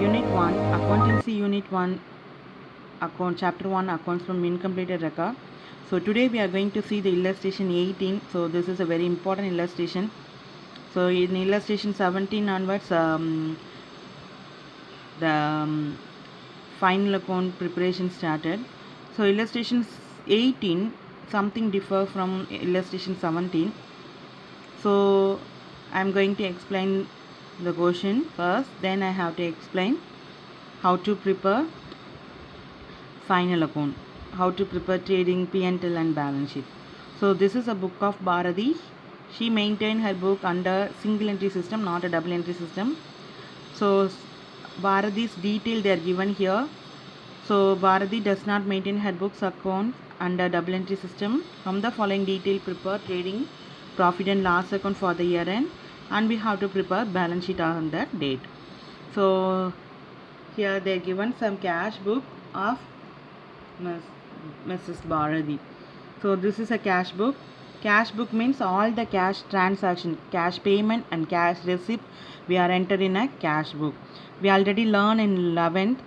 Unit 1, Accountancy Unit 1, Chapter 1, Accounts from Incompleted Record. So today we are going to see the illustration 18. So this is a very important illustration. So in illustration 17 onwards, the final account preparation started. So illustration 18, something differ from illustration 17. So I'm going to explain the question first, then I have to explain how to prepare final account, how to prepare trading P&L and balance sheet. So this is a book of Bharati. She maintained her book under single entry system, not a double entry system. So Bharati's detail they are given here. So Bharati does not maintain her book's account under double entry system. From the following detail, prepare trading profit and loss account for the year end, and we have to prepare balance sheet on that date. So here they are given some cash book of Mrs. Bharati. So this is a cash book. Cash book means all the cash transaction, cash payment and cash receipt we are entered in a cash book. We already learned in 11th.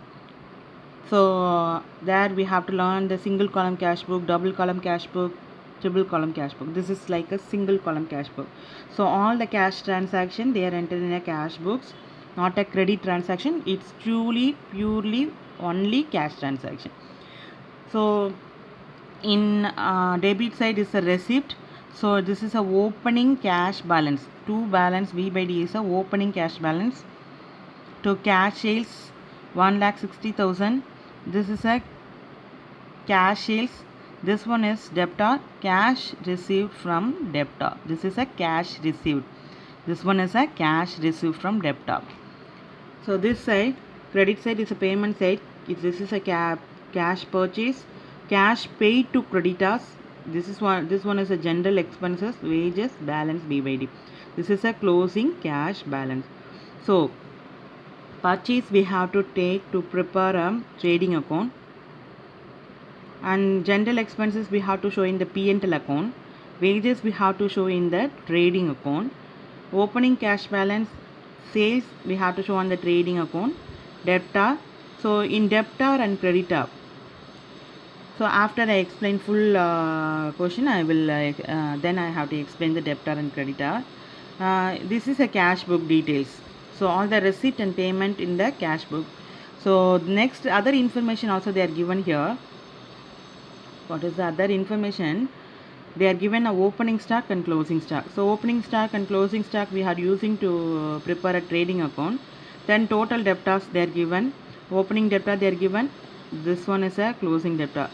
So there we have to learn the single column cash book, double column cash book, triple column cash book. This is like a single column cash book. So all the cash transaction they are entered in a cash books, not a credit transaction. It's purely only cash transaction. So in debit side is a receipt. So this is a opening cash balance. To balance V by D is a opening cash balance. To cash sales 1,60,000. This is a cash sales. This one is debtor, cash received from debtor. This is a cash received. This one is a cash received from debtor. So this side, credit side is a payment side. This is a cash purchase, cash paid to creditors. This one is a general expenses, wages, balance B by D. This is a closing cash balance. So purchase we have to take to prepare a trading account, and general expenses we have to show in the P&L account. Wages we have to show in the trading account. Opening cash balance, sales we have to show on the trading account. Debtor, so in debtor and creditor. So after I explain full question, I will then I have to explain the debtor and creditor. This is a cash book details. So all the receipt and payment in the cash book. So next other information also they are given here. What is the other information? They are given a opening stock and closing stock. So opening stock and closing stock we are using to prepare a trading account. Then total debtors they are given. Opening debtor they are given. This one is a closing debtor.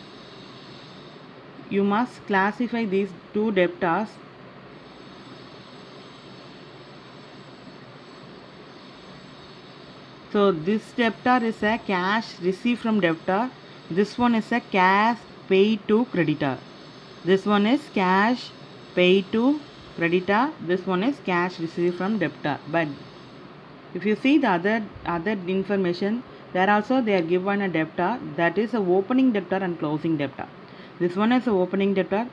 You must classify these two debtors. So this debtor is a cash received from debtor. This one is a cash paid to creditor. This one is cash paid to creditor. This one is cash received from debtor. But if you see the other information, there also they are given a debtor, that is a opening debtor and closing debtor. This one is a opening debtor.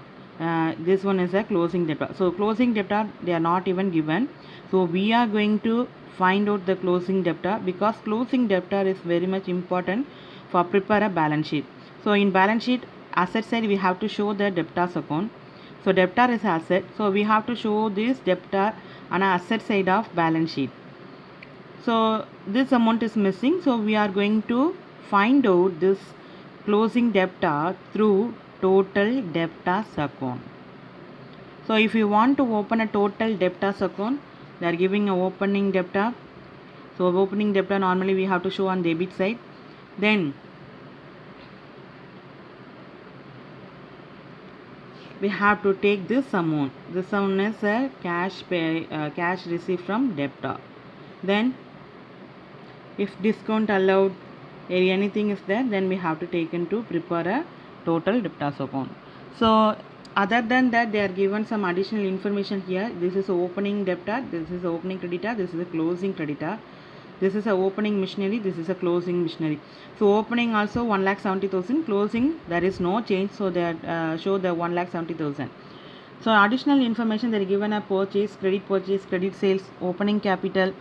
This one is a closing debtor. So closing debtor they are not even given. So we are going to find out the closing debtor, because closing debtor is very much important for prepare a balance sheet. So in balance sheet asset side we have to show the debtors account. So debtor is asset. So we have to show this debtor on a asset side of balance sheet. So this amount is missing. So we are going to find out this closing debtor through total debtors account. So if you want to open a total debtors account, they are giving a opening debtor. So opening debtor normally we have to show on debit side. Then we have to take this amount. This one is a cash received from debtor. Then if discount allowed or anything is there, then we have to take into prepare a total debtors account. So other than that they are given some additional information here. This is opening debtor, this is opening creditor, this is a closing creditor, this is a opening machinery, this is a closing machinery. So opening also 1,70,000, closing there is no change, so they show the 1,70,000. So additional information they are given a purchase, credit sales, opening capital,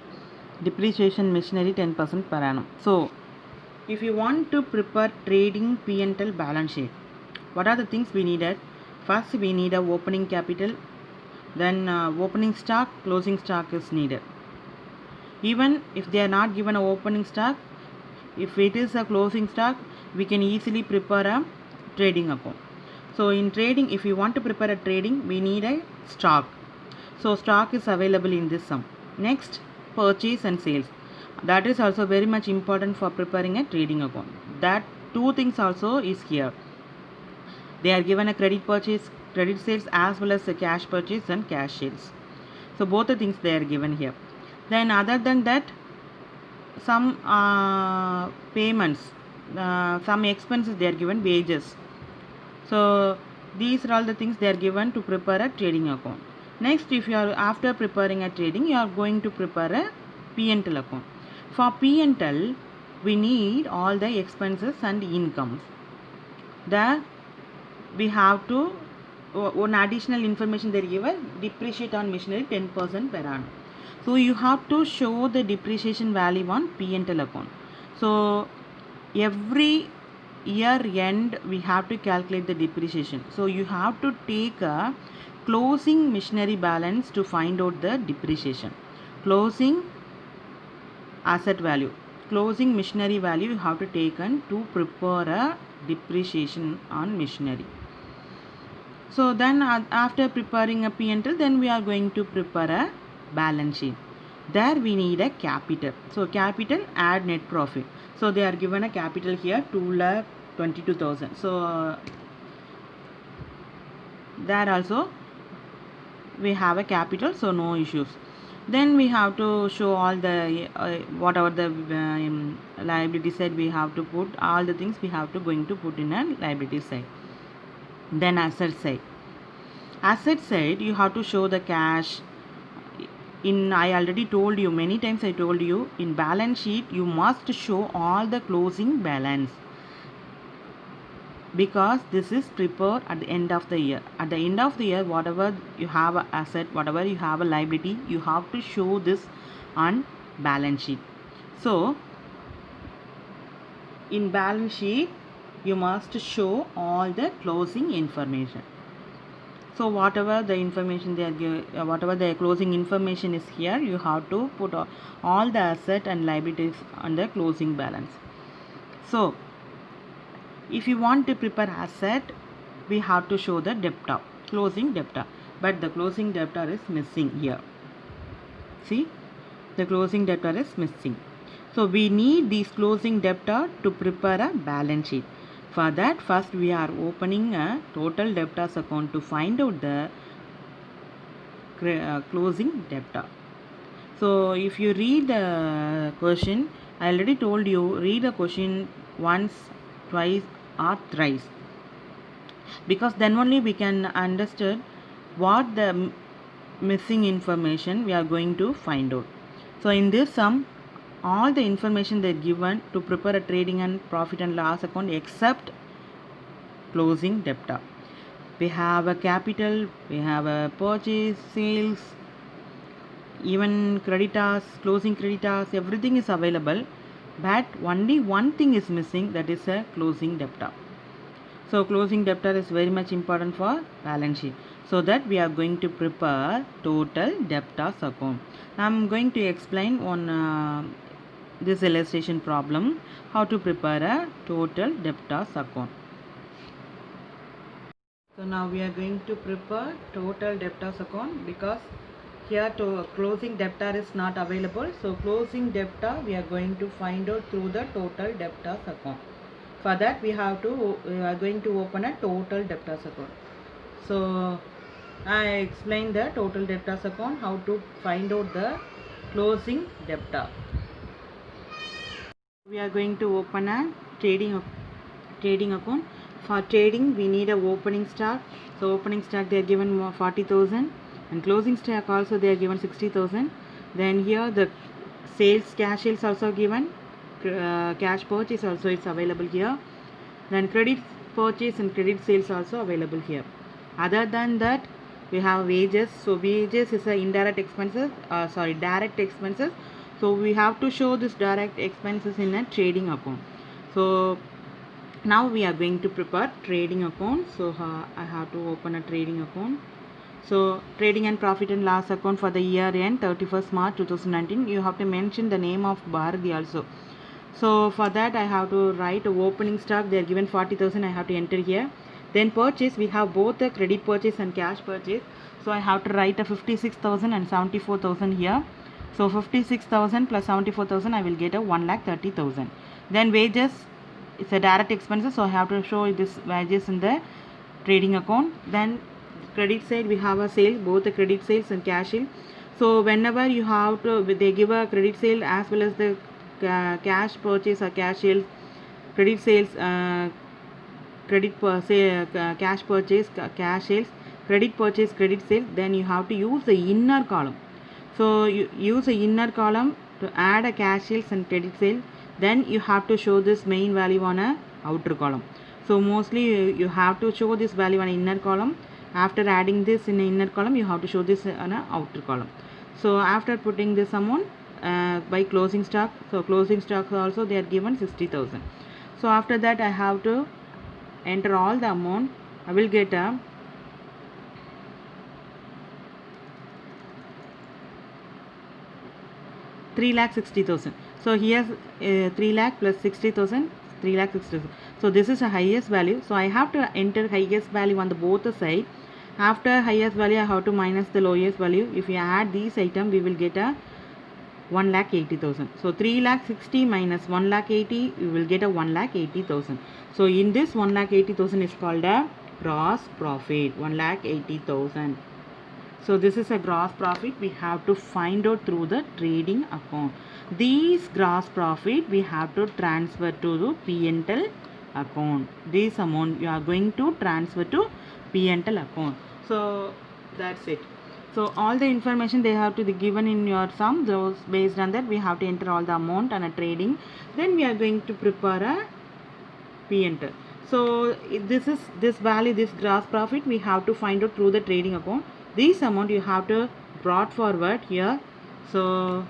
depreciation machinery 10% per annum. So if you want to prepare trading P&L balance sheet, what are the things we needed? First we need a opening capital, then opening stock, closing stock is needed. Even if they are not given a opening stock, if it is a closing stock, we can easily prepare a trading account. So in trading, if you want to prepare a trading, we need a stock. So stock is available in this sum. Next, purchase and sales. That is also very much important for preparing a trading account. That two things also is here. They are given a credit purchase, credit sales, as well as a cash purchase and cash sales. So both the things they are given here. Then other than that, some payments, some expenses they are given, wages. So these are all the things they are given to prepare a trading account. Next, if you are after preparing a trading, you are going to prepare a P&L account. For P&L, we need all the expenses and incomes. There we have to one additional information they give us, depreciate on machinery 10% per annum. So you have to show the depreciation value on P&L account. So every year end we have to calculate the depreciation. So you have to take a closing machinery balance to find out the depreciation. Closing asset value, closing machinery value you have to take and to prepare a depreciation on machinery. So then after preparing a P&L, then we are going to prepare a balance sheet. There we need a capital. So capital add net profit. So they are given a capital here 2,22,000. So there also we have a capital, so no issues. Then we have to show all the whatever the liability side we have to put, all the things we have to going to put in a liability side. Then asset side. Asset side you have to show the cash. I already told you many times, I told you in balance sheet you must show all the closing balance, because this is prepared at the end of the year. At the end of the year, whatever you have a asset, whatever you have a liability, you have to show this on balance sheet. So in balance sheet you must show all the closing information. So whatever the information they are giving, whatever the closing information is here, you have to put all the asset and liabilities on the closing balance. So if you want to prepare asset, we have to show the debtor, closing debtor, but the closing debtor is missing here. See, the closing debtor is missing. So we need this closing debtor to prepare a balance sheet. For that, first we are opening a total debtors account to find out the closing debtor. So if you read the question, I already told you, read the question once, twice or thrice, because then only we can understand what the missing information we are going to find out. So in this sum, all the information they are given to prepare a trading and profit and loss account except closing debtor. We have a capital, we have a purchase, sales, even creditors, closing creditors, everything is available, but only one thing is missing, that is a closing debtor. So closing debtor is very much important for balance sheet. So that we are going to prepare total debtors account. I am going to explain on this illustration problem how to prepare a total debtors account. So now we are going to prepare total debtors account, because here closing debtor is not available. So closing debtor we are going to find out through the total debtors account. For that we are going to open a total debtors account. So I explained the total debtors account, how to find out the closing debtor. We are going to open a trading account. For trading we need a opening stock. So opening stock they are given 40,000, and closing stock also they are given 60,000. Then here the sales, cash sales also given, cash purchase also is available here. Then credit purchase and credit sales also available here. Other than that we have wages. So wages is a indirect expenses, direct expenses So we have to show this direct expenses in a trading account. So now we are going to prepare trading account. So I have to open a trading account. So trading and profit and loss account for the year end 31st March 2019. You have to mention the name of Bharati also. So for that I have to write opening stock. They are given 40,000. I have to enter here. Then purchase, we have both the credit purchase and cash purchase. So I have to write a 56,000 and 74,000 here. So 56,000 plus 74,000, I will get a 1,30,000. Then wages, it's a direct expenses, so I have to show this wages in the trading account. Then credit side, we have a sale, both the credit sales and cash sale. So whenever you have to, they give a credit sale as well as the cash purchase or cash sales, credit sales, cash purchase, cash sales, credit purchase, credit sale, then you have to use the inner column. So you use the inner column to add a cash sales and credit sale. Then you have to show this main value on a outer column. So mostly you have to show this value on inner column. After adding this in the inner column, you have to show this on a outer column. So after putting this amount by closing stock, so closing stock also they are given 60,000. So after that I have to enter all the amount. I will get a 3,60,000. So here 3 lakh plus 60,000, 3,60,000. So this is a highest value. So I have to enter highest value on the both the side. After highest value, I have to minus the lowest value. If you add these items, we will get a 1,80,000. So 3,60,000 minus 1,80,000, you will get a 1,80,000. So in this 1,80,000 is called a gross profit. 1,80,000. So this is a gross profit we have to find out through the trading account. These gross profit we have to transfer to the P&L account. This amount you are going to transfer to P&L account. So that's it. So all the information they have to be given in your sum. Those based on that we have to enter all the amount and a trading. Then we are going to prepare a P&L. So this value, this gross profit we have to find out through the trading account. This amount you have to brought forward here. So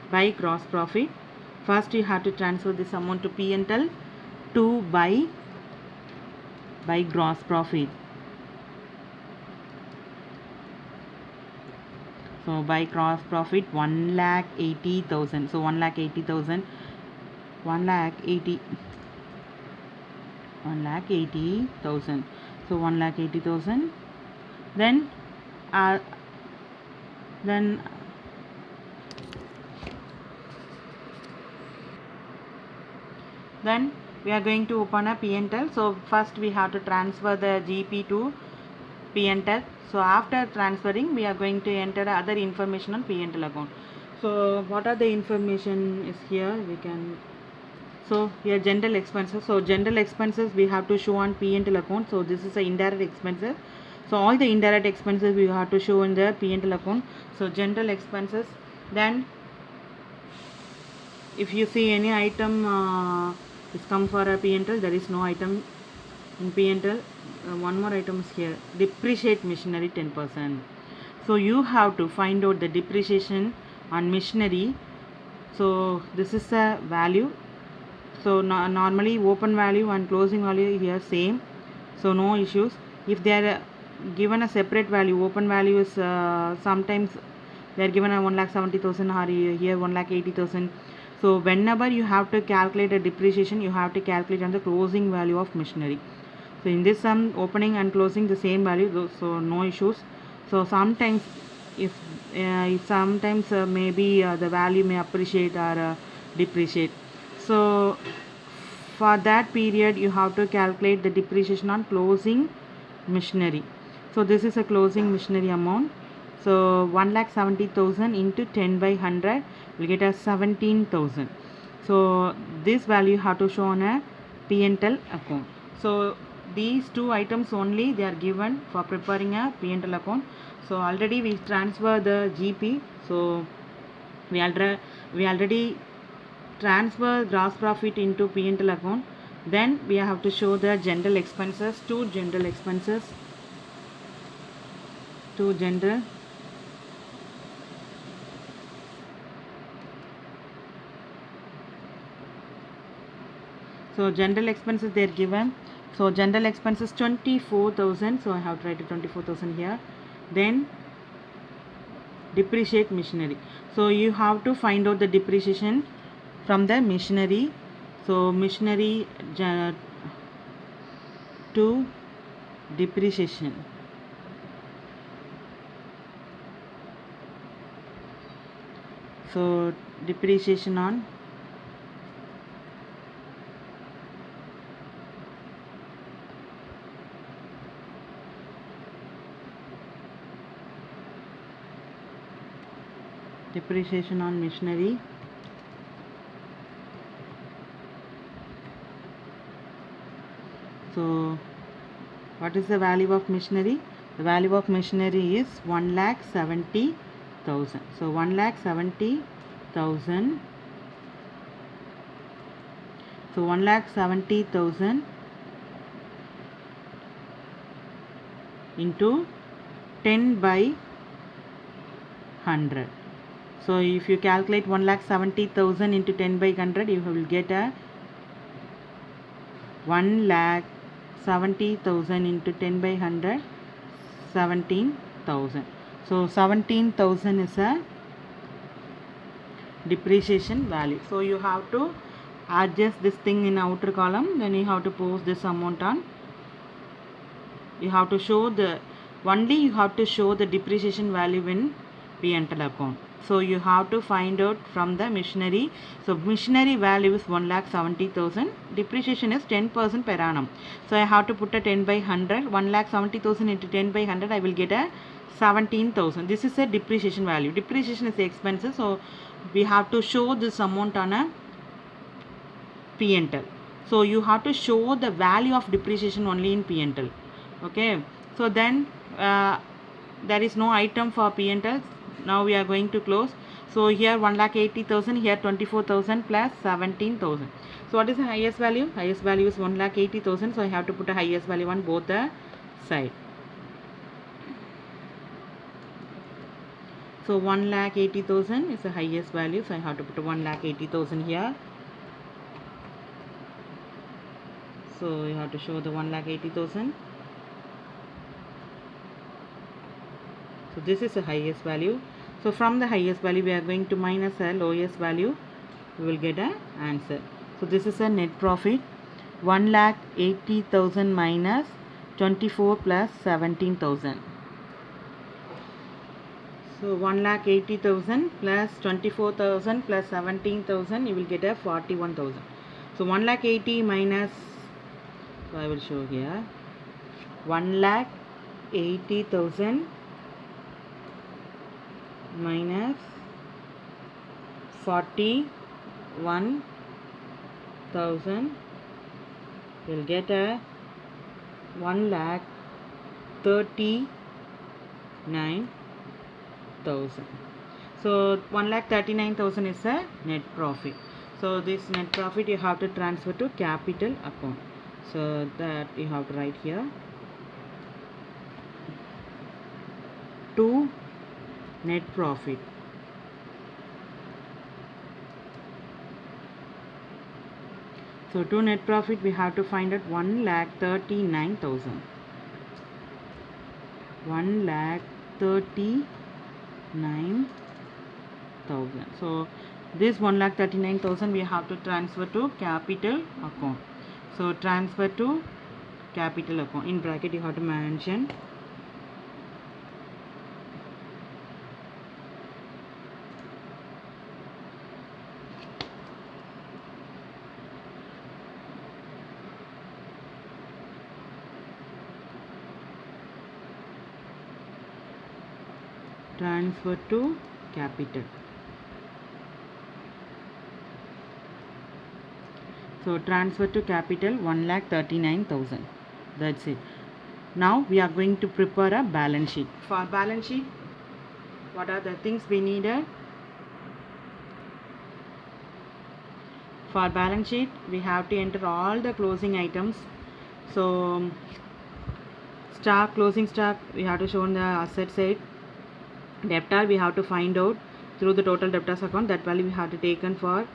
by gross profit, first you have to transfer this amount to P&L to by gross profit. So by gross profit 1,80,000. So 1,80,000, 1,80,000. So 1,80,000. Then we are going to open a P&L. So first we have to transfer the GP to P&L. So after transferring, we are going to enter other information on P&L account. So what are the information is here? We can. So here general expenses. So general expenses we have to show on P&L account. So this is the indirect expenses. So all the indirect expenses we have to show in the P&L account. So general expenses. Then if you see any item is come for a P&L, there is no item in P&L. One more item is here. Depreciate machinery 10%. So you have to find out the depreciation on machinery. So this is the value. So normally open value and closing value here same. So no issues. If they are given a separate value, open value is sometimes they are given a 1,70,000 or here 1,80,000. So whenever you have to calculate a depreciation, you have to calculate on the closing value of machinery. So in this sum, opening and closing the same value, so no issues. So sometimes if sometimes maybe the value may appreciate or depreciate. So for that period you have to calculate the depreciation on closing machinery. So this is a closing machinery amount. So 1,70,000 into 10 by 100 will get a 17,000. So this value you have to show on a P&L account. So these two items only they are given for preparing a P&L account. So already we transfer the GP. So we already transfer gross profit into P&L account. Then we have to show the general expenses to general So general expenses they are given. So general expenses 24,000. So I have to write 24,000 here. Then depreciate machinery. So you have to find out the depreciation from the machinery. So machinery to depreciation. So depreciation on machinery. So what is the value of machinery? The value of machinery is 1,70,000. So 1,70,000. So 1,70,000 into 10 by 100. So if you calculate 1,70,000 into 10 by 100, you will get a 1,70,000 into 10 by 100, 17,000. So 17,000 is a depreciation value. So you have to adjust this thing in outer column, then you have to post this amount on. You have to show the depreciation value in P&L account. So you have to find out from the machinery. So machinery value is 1,70,000. Depreciation is 10% per annum. So I have to put a 10 by 100. 1,70,000 into 10 by 100. I will get a 17,000. This is a depreciation value. Depreciation is the expenses. So we have to show this amount on a P&L. So you have to show the value of depreciation only in P&L. Okay. So then there is no item for P&L. Now we are going to close. So here 1,80,000, here 24,000 plus 17,000. So what is the highest value? Highest value is 1,80,000. So I have to put a highest value on both the side. So 1,80,000 is the highest value. So I have to put 1,80,000 here. So you have to show the 1,80,000. So this is the highest value. So from the highest value we are going to minus the lowest value. We will get an answer. So this is a net profit. 1,80,000 minus 24 plus 17,000. So 1,80,000 plus 24,000 plus 17,000, you will get a 41,000. So 1,80,000 minus, so I will show here, 1,80,000 minus 41,000 will get a 1,39,000. So 1,39,000 is a net profit. So this net profit you have to transfer to capital account. So that you have to write here. To net profit. So to net profit we have to find out 1,39,000. 1,39,000. So this 1,39,000 we have to transfer to capital account. So transfer to capital account. In bracket you have to mention transfer to capital. So transfer to capital 1,39,000. That's it. Now we are going to prepare a balance sheet. For balance sheet, what are the things we needed? For balance sheet, we have to enter all the closing items. So stock, closing stock, we have to show on the asset side. Debtor we have to find out through the total debtors account. That value we have to taken for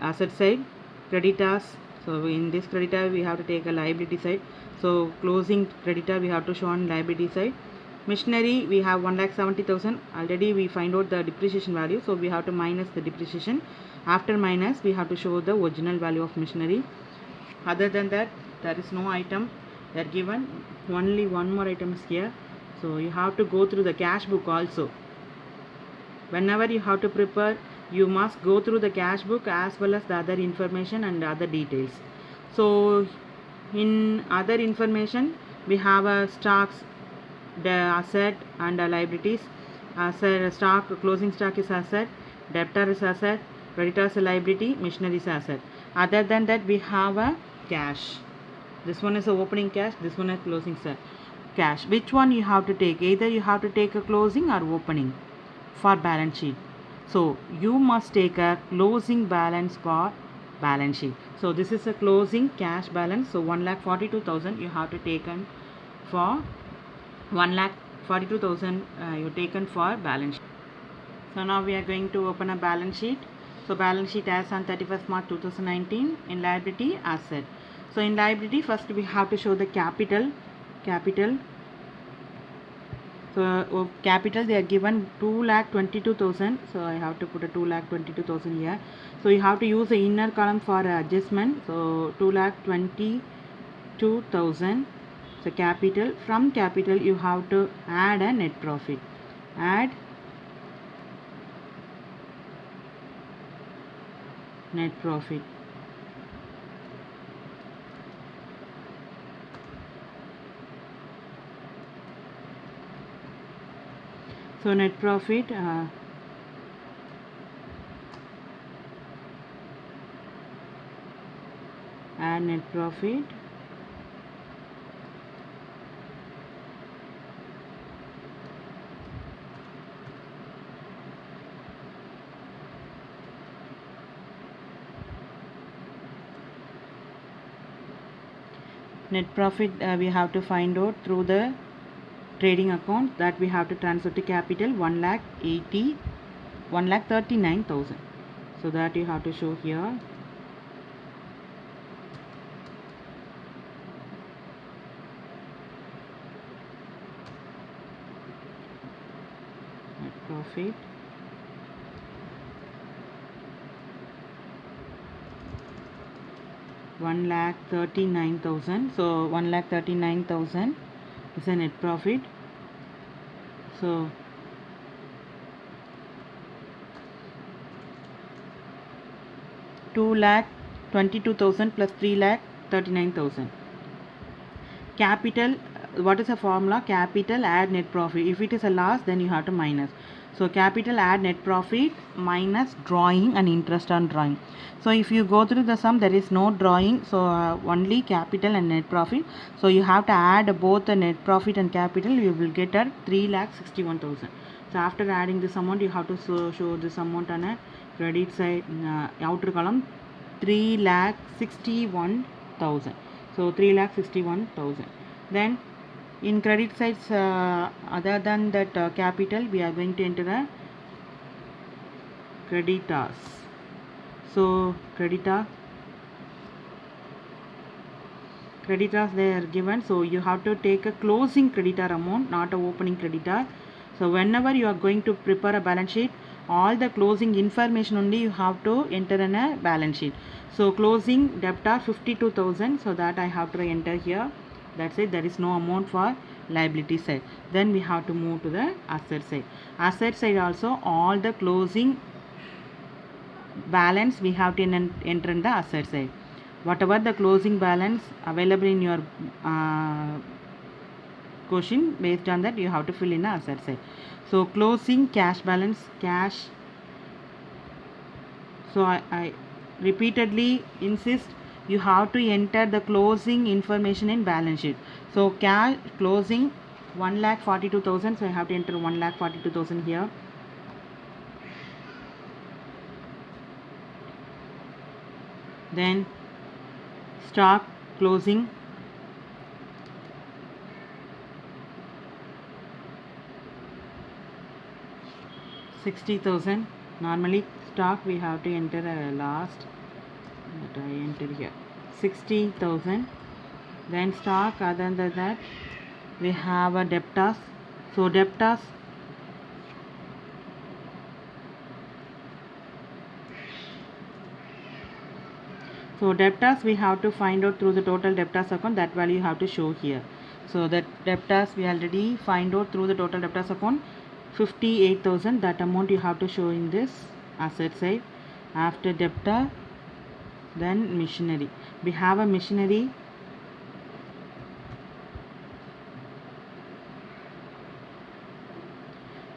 asset side. Creditors, so So in this creditor we have to take a liability side. So closing creditor we have to show on liability side. Machinery we have 1,70,000. Already we find out the depreciation value, so we have to minus the depreciation. After minus we have to show the original value of machinery. Other than that there is no item they are given. Only one more item is here. So you have to go through the cash book also. Whenever you have to prepare, you must go through the cash book as well as the other information and other details. So in other information we have a stocks, the asset and liabilities. Asset stock, closing stock is asset, debtor is asset, creditor is a liability, machinery is asset. Other than that we have a cash. This one is a opening cash, this one is closing cash. Which one you have to take? Either you have to take a closing or opening for balance sheet. So you must take a closing balance for balance sheet. So this is a closing cash balance. So 1,42,000 you have to taken for 1,42,000 you taken for balance sheet. So now we are going to open a balance sheet. So balance sheet as on 31st March 2019 in liability asset. So in liability first we have to show the capital. So capital they are given 2,22,000. So I have to put a 2,22,000 here. So you have to use the inner column for adjustment. So 2,22,000. So capital, from capital you have to add a net profit. Add net profit. So net profit add net profit. Net profit we have to find out through the trading account, that we have to transfer to capital 1,39,000. So that you have to show here. Net profit. $1,39,000. So 1,39,000 is a net profit. So $2,22,000 plus 3,39,000. Capital, what is the formula? Capital add net profit. If it is a loss, then you have to minus. So capital add net profit minus drawing and interest on drawing. So if you go through the sum, there is no drawing, so only capital and net profit. So you have to add both the net profit and capital. You will get at 3,61,000. So after adding this amount, you have to show this amount on a credit side, outer column, 3,61,000. So 3,61,000. Then in credit sides, other than that capital, we are going to enter a creditors. So creditors they are given. So you have to take a closing creditor amount, not a opening creditor. So whenever you are going to prepare a balance sheet, all the closing information only you have to enter in a balance sheet. So closing debtor 52,000. So that I have to enter here. That's it. There is no amount for liability side. Then we have to move to the asset side. Asset side also, all the closing balance we have to enter in the asset side. Whatever the closing balance available in your question, based on that you have to fill in the asset side. So closing cash balance, cash. So I repeatedly insist, you have to enter the closing information in balance sheet. So cash closing 1,42,000. So I have to enter 1,42,000 here. Then stock closing 60,000. Normally stock we have to enter last, but I enter here 60,000. Then stock, other than that we have a debtors. So debtors, we have to find out through the total debtors account. That value you have to show here. So that debtors we already find out through the total debtors account, 58,000. That amount you have to show in this asset side. After debtor, then machinery. We have a machinery.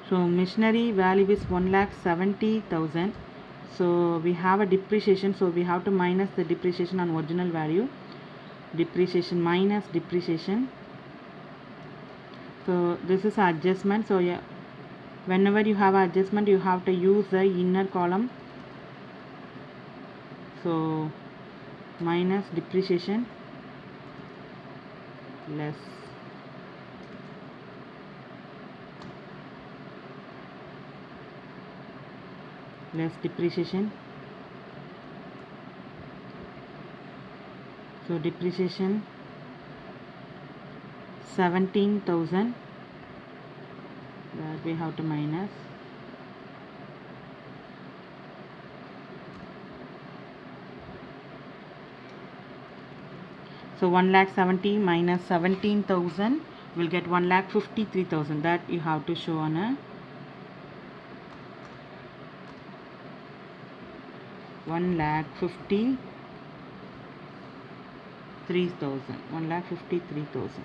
So machinery value is 1,70,000. So we have a depreciation, so we have to minus the depreciation on original value. Depreciation minus depreciation. So this is adjustment. So yeah, whenever you have adjustment, you have to use the inner column. So minus depreciation less depreciation. So depreciation 17,000, that we have to minus. So 1,70,000 minus 17,000 will get 1,53,000. That you have to show on a 1,53,000.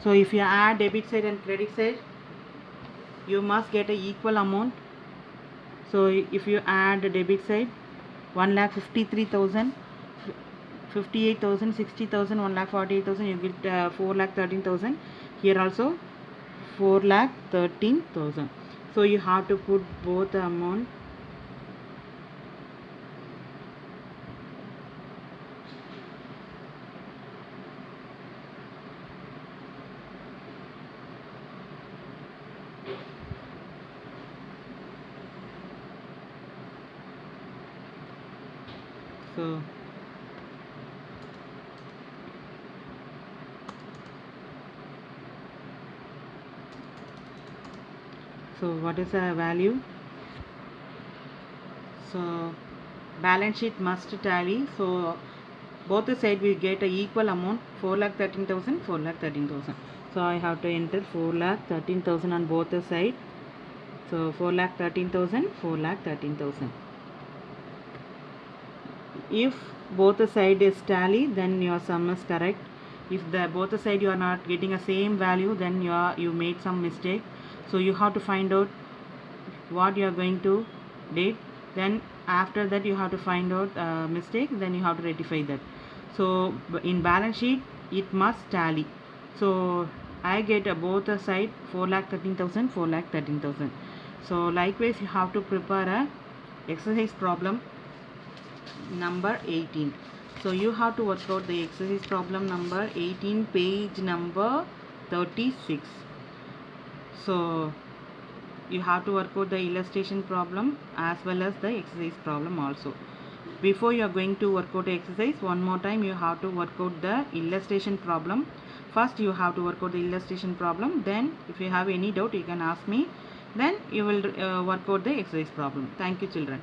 So if you add debit side and credit side, you must get a equal amount. So if you add the debit side, 1,53,000, 58,000, 60,000, 1,48,000, you get 4,13,000. Here also 4,13,000. So you have to put both the amount. So what is the value? So balance sheet must tally. So both the side we get a equal amount, 4,13,000, 4,13,000. So I have to enter 4,13,000 on both the side. So 4,13,000, 4,13,000. If both the side is tally, then your sum is correct. If both the side you are not getting a same value, then you made some mistake. So you have to find out what you are going to date. Then after that you have to find out mistake. Then you have to rectify that. So in balance sheet it must tally. So I get both the side 4,13,000, 4,13,000. So likewise you have to prepare a exercise problem number 18. So you have to work out the exercise problem number 18, page number 36. So you have to work out the illustration problem as well as the exercise problem also. Before you are going to work out the exercise, one more time you have to work out the illustration problem. First you have to work out the illustration problem. Then if you have any doubt you can ask me. Then you will work out the exercise problem. Thank you children.